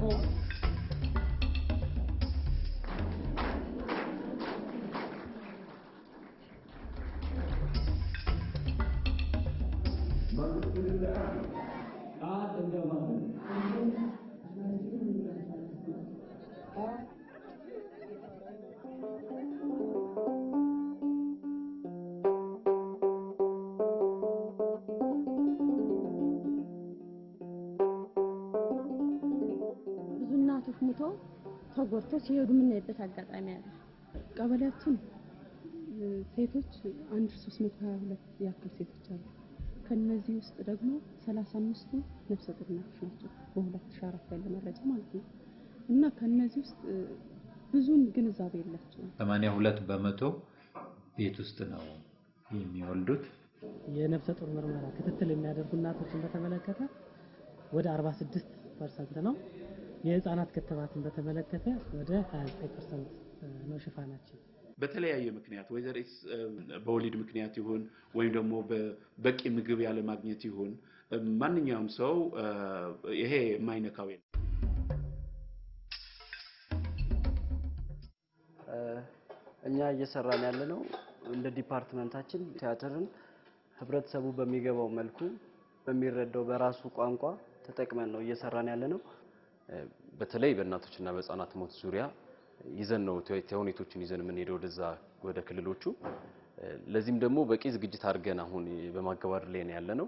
ነው ተጎርተው ሲሄዱ ምን አይበት አጋጣሚ አለ ቀበሌያችን ሴቶች 1322 ያክል ሴቶች አሉ ከነዚህ ውስጥ ደግሞ 35ቱ ነፍሰ ጡር ናቸው በ2004 ያለ መረጃ ማለት ነው እና ከነዚህ ውስጥ ብዙም ግንዛቤ የላቸውም 82% ቤት ውስጥ ነው የሚወልዱት የነፍሰ ጡር ምርመራ ክትትል የሚያደርጉ እናቶችን በተመለከተ ወደ 46% ነው የህፃናት ክትባትን በተመለከተ ወደ 29% ነው ሽፋናችን በተለያየ ምክንያት ወይዘሪስ በወሊድ ምክንያት ይሁን ወይም ደግሞ በበቂ ምግብ ያለ ማግኘት ይሁን ማንኛውም ሰው ይሄ ማይነካው እኛ እየሰራን ያለነው እንደ ዲፓርትመንታችን ቲያትርን ህብረተሰቡ በሚገባው መልኩ በሚረዳው በራሱ ቋንቋ ተጠቅመን ነው እየሰራን ያለነው በተለይ በእናቶችና በህፃናት ሞት ዙሪያ ይዘን ነው ተውኔቶችን ይዘን ምን ሄደው ወደ ክልሎቹ ለዚህም ደግሞ በቂ ዝግጅት አድርገን አሁን በማገባደድ ላይ ነው ያለነው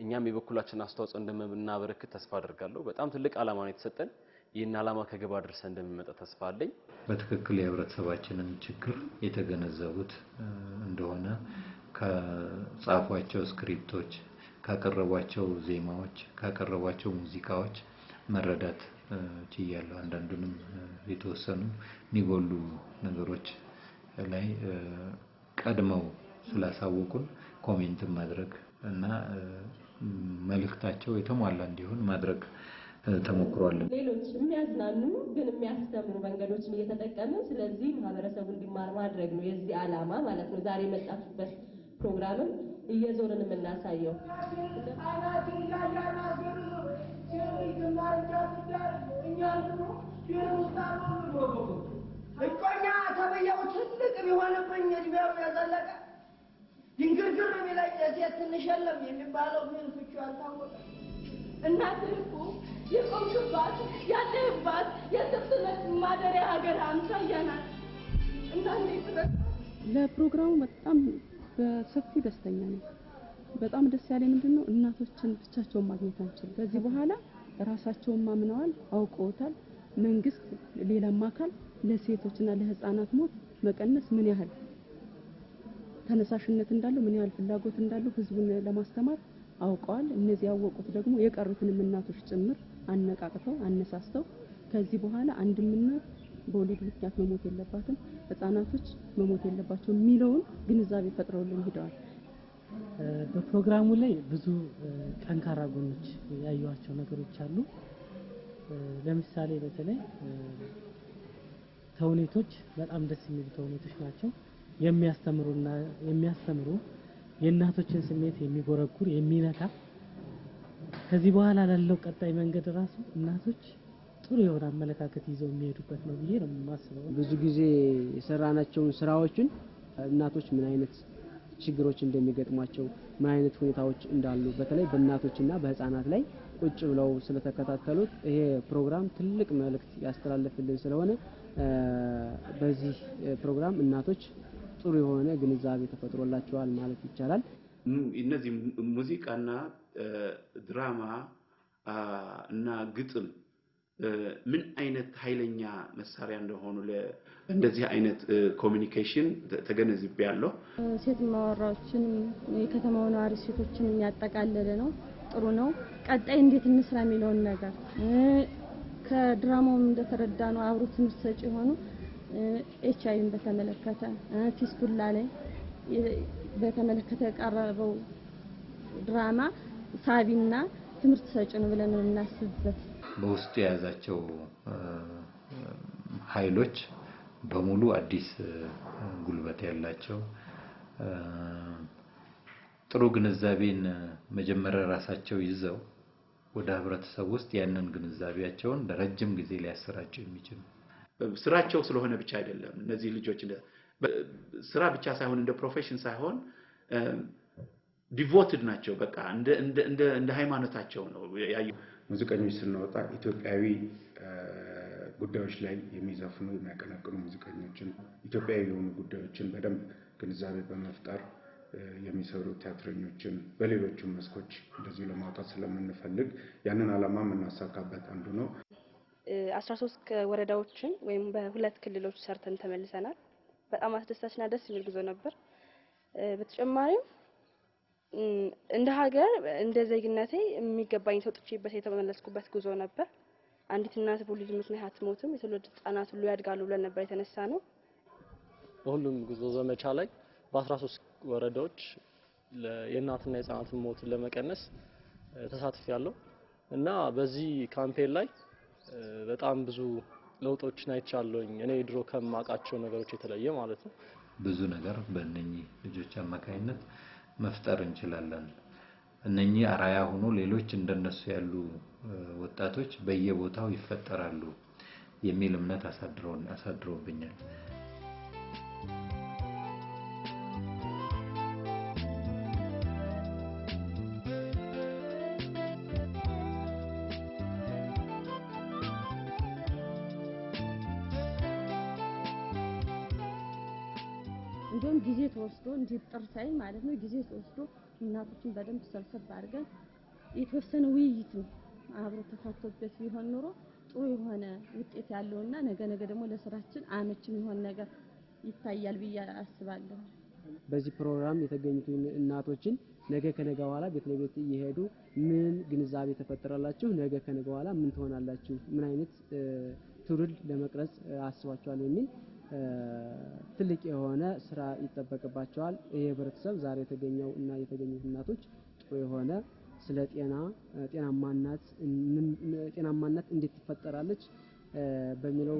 እኛም የበኩላችን አስተዋጽኦ እንደምናበረክት ተስፋ አደርጋለሁ በጣም ትልቅ ዓላማ ነው የተሰጠን ይህን ዓላማ ከገባ ድረስ እንደምንመጣ ተስፋ አለኝ በትክክል የህብረተሰባችንን ችግር የተገነዘቡት እንደሆነ ከጻፏቸው ስክሪፕቶች ካቀረቧቸው ዜማዎች ካቀረቧቸው ሙዚቃዎች መረዳት ችያለሁ አንዳንዱንም የተወሰኑ የሚጎሉ ነገሮች ላይ ቀድመው ስላሳወቁን ኮሜንት ማድረግ እና መልእክታቸው የተሟላ እንዲሆን ማድረግ ተሞክሯል ሌሎች የሚያዝናኑ ግን የሚያስተምሩ መንገዶችን እየተጠቀምን ስለዚህ ማህበረሰቡ እንዲማር ማድረግ ነው የዚህ ዓላማ ማለት ነው ዛሬ መጣችበት ፕሮግራምን እየዞርን የምናሳየው እቆኛ ተበያው ትልቅ ቢሆንብኝ እድሜው ያዘለቀ ድንግርግር ቢለኝ የሴት ትንሽ የለም የሚባለው ምን ፍቹ አልታወቀ እናትህ እኮ የቆምሽባት ያለህባት የስብስነት ማደሪያ ሀገር አምሳያ ናት እና እንዴት ለፕሮግራሙ በጣም በሰፊው ደስተኛ ነኝ በጣም ደስ ያለኝ ምንድነው እናቶችን ብቻቸውን ማግኘት አንችልም ከዚህ በኋላ ራሳቸውን ማምነዋል አውቀውታል መንግስት ሌላም አካል ለሴቶችና ለህፃናት ሞት መቀነስ ምን ያህል ተነሳሽነት እንዳለው ምን ያህል ፍላጎት እንዳለው ህዝቡን ለማስተማር አውቀዋል እነዚህ ያወቁት ደግሞ የቀሩትን እናቶች ጭምር አነቃቅተው አነሳስተው ከዚህ በኋላ አንድም እናት በወሊድ ምክንያት መሞት የለባትም ህፃናቶች መሞት የለባቸው የሚለውን ግንዛቤ ፈጥረውልን ሄደዋል በፕሮግራሙ ላይ ብዙ ጠንካራ ጎኖች ያዩዋቸው ነገሮች አሉ ለምሳሌ በተለይ ተውኔቶች በጣም ደስ የሚሉ ተውኔቶች ናቸው የሚያስተምሩ የእናቶችን ስሜት የሚጎረጉር የሚነካ ከዚህ በኋላ ላለው ቀጣይ መንገድ ራሱ እናቶች ጥሩ የሆነ አመለካከት ይዘው የሚሄዱበት ነው ብዬ ነው የማስበው ብዙ ጊዜ የሰራናቸውን ስራዎችን እናቶች ምን አይነት ችግሮች እንደሚገጥሟቸው ምን አይነት ሁኔታዎች እንዳሉ በተለይ በእናቶችና በህፃናት ላይ ቁጭ ብለው ስለተከታተሉት ይሄ ፕሮግራም ትልቅ መልእክት ያስተላልፍልን ስለሆነ በዚህ ፕሮግራም እናቶች ጥሩ የሆነ ግንዛቤ ተፈጥሮላቸዋል ማለት ይቻላል እነዚህ ሙዚቃና ድራማ እና ግጥም ምን አይነት ኃይለኛ መሳሪያ እንደሆኑ ለእንደዚህ አይነት ኮሙኒኬሽን ተገነዝቤያለሁ ሴት ማወራዎችን የከተማው ነዋሪ ሴቶችን የሚያጠቃልል ነው ጥሩ ነው ቀጣይ እንዴት እንስራ የሚለውን ነገር ከድራማውም እንደተረዳነው አብሮ ትምህርት ሰጪ ሆኖ ኤችአይቪን በተመለከተ ፊስቱላ ላይ በተመለከተ ቀረበው ድራማ ሳቢና ትምህርት ሰጪ ነው ብለን እናስብበት በውስጡ የያዛቸው ኃይሎች በሙሉ አዲስ ጉልበት ያላቸው ጥሩ ግንዛቤን መጀመሪያ ራሳቸው ይዘው ወደ ህብረተሰብ ውስጥ ያንን ግንዛቤያቸውን ለረጅም ጊዜ ሊያሰራጩ የሚችሉ ስራቸው ስለሆነ ብቻ አይደለም። እነዚህ ልጆች ስራ ብቻ ሳይሆን እንደ ፕሮፌሽን ሳይሆን ዲቮትድ ናቸው። በቃ እንደ ሃይማኖታቸው ነው ያዩ። ሙዚቀኞች ስናወጣ ኢትዮጵያዊ ጉዳዮች ላይ የሚዘፍኑ የሚያቀነቅኑ ሙዚቀኞችን ኢትዮጵያዊ የሆኑ ጉዳዮችን በደንብ ግንዛቤ በመፍጠር የሚሰሩ ቲያትረኞችን በሌሎችም መስኮች እንደዚህ ለማውጣት ስለምንፈልግ ያንን ዓላማ የምናሳካበት አንዱ ነው። 13 ወረዳዎችን ወይም በሁለት ክልሎች ሰርተን ተመልሰናል። በጣም አስደሳችና ደስ የሚል ጉዞ ነበር። በተጨማሪም እንደ ሀገር እንደ ዜግነቴ የሚገባኝ ተወጥቼበት የተመለስኩበት ጉዞ ነበር። አንዲት እናት በወሊድ ምክንያት ሞትም የተወለዱ ህጻናት ሁሉ ያድጋሉ ብለን ነበር የተነሳ ነው። በሁሉም ጉዞ ዘመቻ ላይ በ13 ወረዳዎች የእናትና የህጻናት ሞት ለመቀነስ ተሳትፌያለሁ እና በዚህ ካምፔን ላይ በጣም ብዙ ለውጦችን አይቻለሁኝ። እኔ ድሮ ከማውቃቸው ነገሮች የተለየ ማለት ነው። ብዙ ነገር በእነኚህ ልጆች አማካይነት መፍጠር እንችላለን። እነኚህ አራያ ሆኖ ሌሎች እንደነሱ ያሉ ወጣቶች በየቦታው ይፈጠራሉ የሚል እምነት አሳድሮብኛል። እንደውም ጊዜ ተወስዶ እንዲጥር ሳይል ማለት ነው ጊዜ ተወስዶ እናቶችን በደንብ ሰብሰብ አድርገን የተወሰነ ውይይት አብሮ ተካቶበት ቢሆን ኖሮ ጥሩ የሆነ ውጤት ያለውና ነገ ደግሞ ለስራችን አመችም የሆነ ነገር ይታያል ብዬ አስባለሁ። በዚህ ፕሮግራም የተገኙት እናቶችን ነገ ከነገ በኋላ ቤት ለቤት እየሄዱ ምን ግንዛቤ ተፈጠረላችሁ፣ ነገ ከነገ በኋላ ምን ትሆናላችሁ፣ ምን አይነት ትውልድ ለመቅረጽ አስባችኋል የሚል ትልቅ የሆነ ስራ ይጠበቅባቸዋል። ይሄ ህብረተሰብ ዛሬ የተገኘው እና የተገኙት እናቶች ጥሩ የሆነ ስለ ጤናማነት እንዴት ትፈጠራለች በሚለው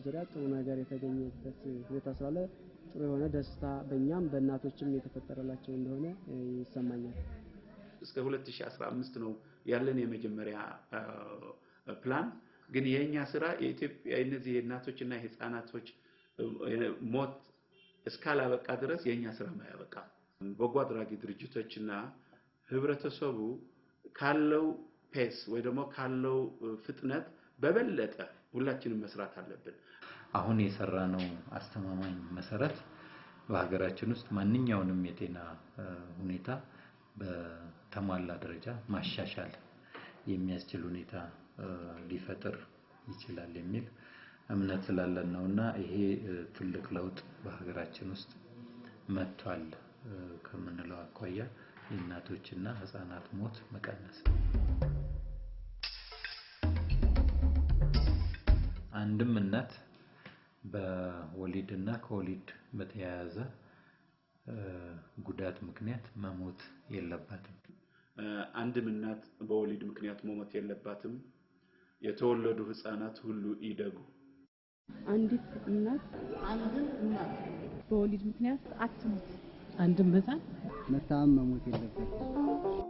ዙሪያ ጥሩ ነገር የተገኘበት ሁኔታ ስላለ ጥሩ የሆነ ደስታ በእኛም በእናቶችም የተፈጠረላቸው እንደሆነ ይሰማኛል። እስከ 2015 ነው ያለን የመጀመሪያ ፕላን። ግን የኛ ስራ የኢትዮጵያ እነዚህ የእናቶችና የህፃናቶች ሞት እስካላበቃ ድረስ የኛ ስራ ማያበቃ። በጎ አድራጊ ድርጅቶችና ህብረተሰቡ ካለው ፔስ ወይ ደግሞ ካለው ፍጥነት በበለጠ ሁላችንም መስራት አለብን። አሁን የሰራነው አስተማማኝ መሰረት በሀገራችን ውስጥ ማንኛውንም የጤና ሁኔታ በተሟላ ደረጃ ማሻሻል የሚያስችል ሁኔታ ሊፈጥር ይችላል የሚል እምነት ስላለን ነውና ይሄ ትልቅ ለውጥ በሀገራችን ውስጥ መጥቷል ከምንለው አኳያ የእናቶችና ህፃናት ሞት መቀነስ። አንድም እናት በወሊድና ከወሊድ በተያያዘ ጉዳት ምክንያት መሞት የለባትም። አንድም እናት በወሊድ ምክንያት መሞት የለባትም። የተወለዱ ህፃናት ሁሉ ይደጉ። አንዲት እናት በወሊድ ምክንያት አትሞት። አንድም ህፃን መታመም መሞት የለበትም።